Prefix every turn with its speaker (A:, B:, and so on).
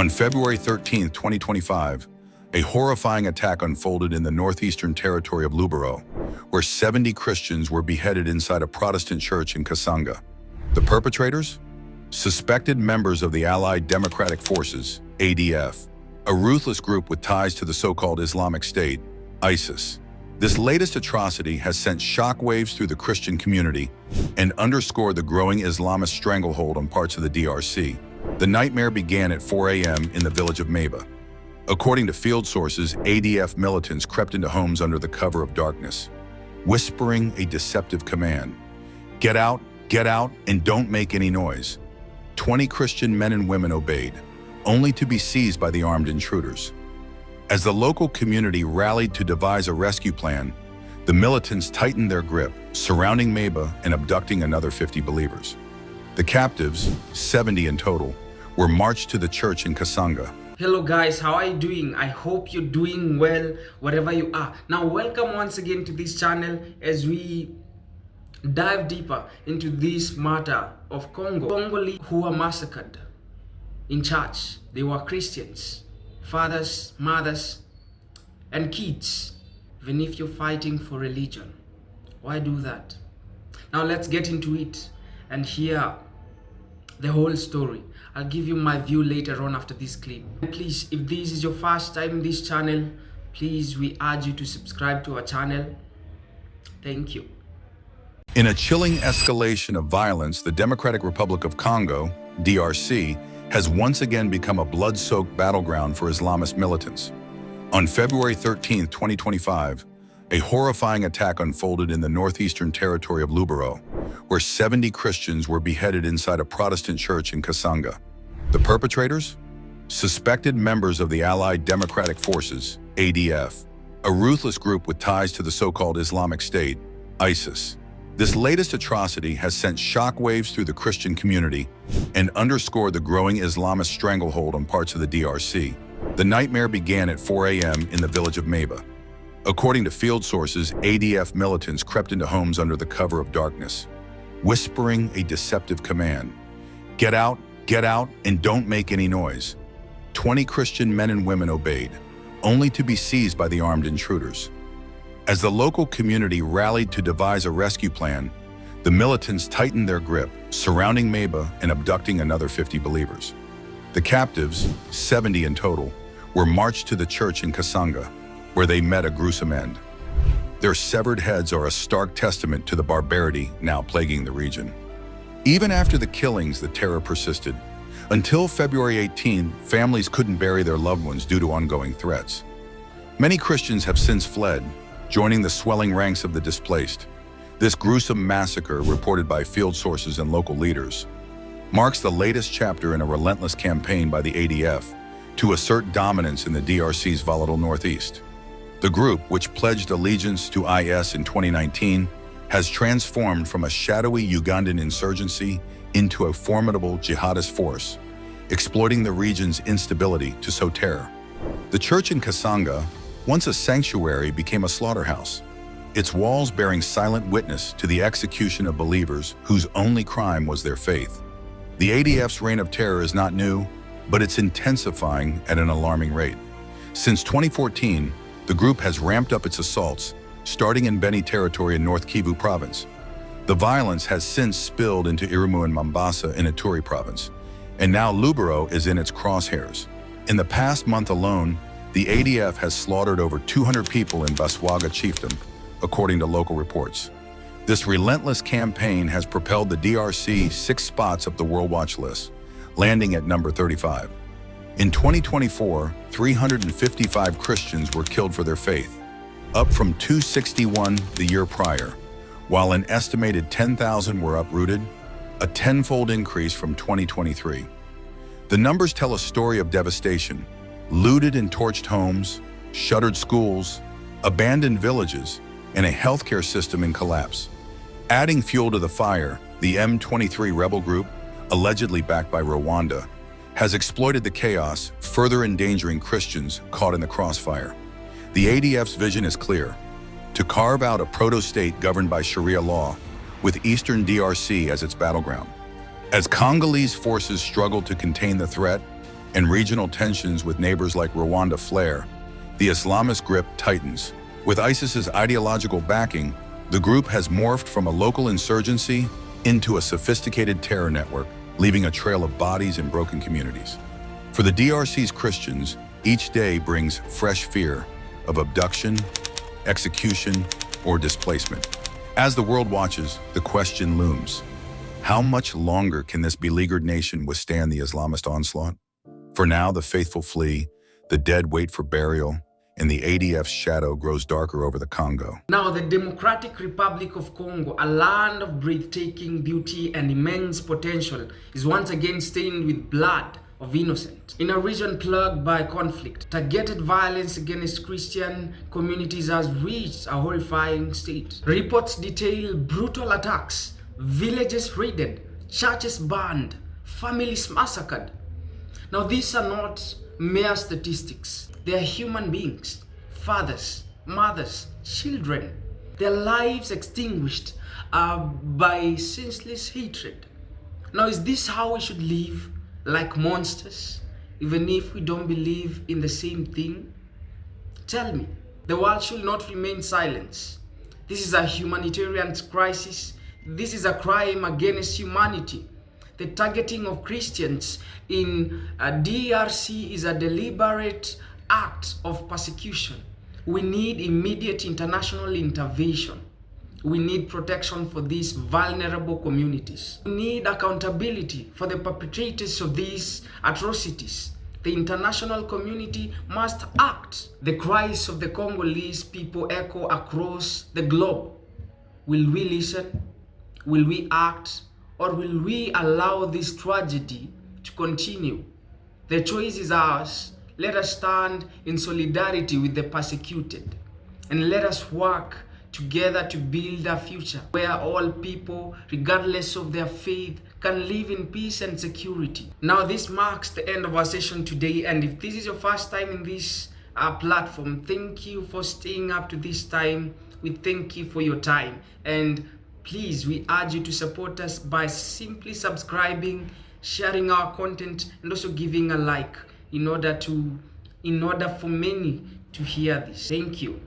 A: On February 13, 2025, a horrifying attack unfolded in the northeastern territory of Lubero, where 70 Christians were beheaded inside a Protestant church in Kasanga. The perpetrators? Suspected members of the Allied Democratic Forces, ADF, a ruthless group with ties to the so-called Islamic State, ISIS. This latest atrocity has sent shockwaves through the Christian community and underscored the growing Islamist stranglehold on parts of the D.R.C. The nightmare began at 4 a.m. in the village of Maba. According to field sources, ADF militants crept into homes under the cover of darkness, whispering a deceptive command. Get out, and don't make any noise. 20 Christian men and women obeyed, only to be seized by the armed intruders. As the local community rallied to devise a rescue plan, the militants tightened their grip, surrounding Maba and abducting another 50 believers. The captives, 70 in total, were marched to the church in Kasanga.
B: Hello guys, how are you doing? I hope you're doing well wherever you are. Now welcome once again to this channel as we dive deeper into this matter of Congolese who were massacred in church. They were Christians, fathers, mothers, and kids. Even if you're fighting for religion, why do that? Now let's get into it and hear the whole story. I'll give you my view later on after this clip. Please, if this is your first time in this channel, please, we urge you to subscribe to our channel. Thank you.
A: In a chilling escalation of violence, the Democratic Republic of Congo, D.R.C, has once again become a blood-soaked battleground for Islamist militants. On February 13, 2025, a horrifying attack unfolded in the northeastern territory of Lubero, where 70 Christians were beheaded inside a Protestant church in Kasanga. The perpetrators? Suspected members of the Allied Democratic Forces, ADF, a ruthless group with ties to the so-called Islamic State, ISIS. This latest atrocity has sent shockwaves through the Christian community and underscored the growing Islamist stranglehold on parts of the D.R.C. The nightmare began at 4 a.m. in the village of Maba. According to field sources, ADF militants crept into homes under the cover of darkness, whispering a deceptive command. Get out, and don't make any noise. 20 Christian men and women obeyed, only to be seized by the armed intruders. As the local community rallied to devise a rescue plan, the militants tightened their grip, surrounding Maba and abducting another 50 believers. The captives, 70 in total, were marched to the church in Kasanga, where they met a gruesome end. Their severed heads are a stark testament to the barbarity now plaguing the region. Even after the killings, the terror persisted. Until February 18, families couldn't bury their loved ones due to ongoing threats. Many Christians have since fled, joining the swelling ranks of the displaced. This gruesome massacre, reported by field sources and local leaders, marks the latest chapter in a relentless campaign by the ADF to assert dominance in the DRC's volatile northeast. The group, which pledged allegiance to IS in 2019, has transformed from a shadowy Ugandan insurgency into a formidable jihadist force, exploiting the region's instability to sow terror. The church in Kasanga, once a sanctuary, became a slaughterhouse, its walls bearing silent witness to the execution of believers whose only crime was their faith. The ADF's reign of terror is not new, but it's intensifying at an alarming rate. Since 2014, the group has ramped up its assaults, starting in Beni territory in North Kivu province. The violence has since spilled into Irumu and Mombasa in Ituri province, and now Lubero is in its crosshairs. In the past month alone, the ADF has slaughtered over 200 people in Baswaga chiefdom, according to local reports. This relentless campaign has propelled the DRC 6 spots up the World Watch list, landing at number 35. In 2024, 355 Christians were killed for their faith, up from 261 the year prior, while an estimated 10,000 were uprooted, a tenfold increase from 2023. The numbers tell a story of devastation: looted and torched homes, shuttered schools, abandoned villages, and a healthcare system in collapse. Adding fuel to the fire, the M23 rebel group, allegedly backed by Rwanda, has exploited the chaos, further endangering Christians caught in the crossfire. The ADF's vision is clear: to carve out a proto-state governed by Sharia law, with eastern DRC as its battleground. As Congolese forces struggle to contain the threat, and regional tensions with neighbors like Rwanda flare, the Islamist grip tightens. With ISIS's ideological backing, the group has morphed from a local insurgency into a sophisticated terror network, leaving a trail of bodies and broken communities. For the DRC's Christians, each day brings fresh fear of abduction, execution, or displacement. As the world watches, the question looms: how much longer can this beleaguered nation withstand the Islamist onslaught? For now, the faithful flee, the dead wait for burial, and the ADF's shadow grows darker over the Congo.
B: Now, the Democratic Republic of Congo, a land of breathtaking beauty and immense potential, is once again stained with blood of innocent. In a region plagued by conflict, targeted violence against Christian communities has reached a horrifying state. Reports detail brutal attacks, villages raided, churches burned, families massacred. Now, these are not mere statistics. They are human beings, fathers, mothers, children, their lives extinguished by senseless hatred. Now, is this how we should live? Like monsters, even if we don't believe in the same thing? Tell me, the world should not remain silent. This is a humanitarian crisis. This is a crime against humanity. The targeting of Christians in D.R.C. is a deliberate act of persecution. We need immediate international intervention. We need protection for these vulnerable communities. We need accountability for the perpetrators of these atrocities. The international community must act. The cries of the Congolese people echo across the globe. Will we listen? Will we act? Or will we allow this tragedy to continue? The choice is ours. Let us stand in solidarity with the persecuted, and let us work together to build a future where all people, regardless of their faith, can live in peace and security. Now, this marks the end of our session today, and if this is your first time in this platform, thank you for staying up to this time. We thank you for your time, and please, we urge you to support us by simply subscribing, sharing our content, and also giving a like in order for many to hear this. Thank you.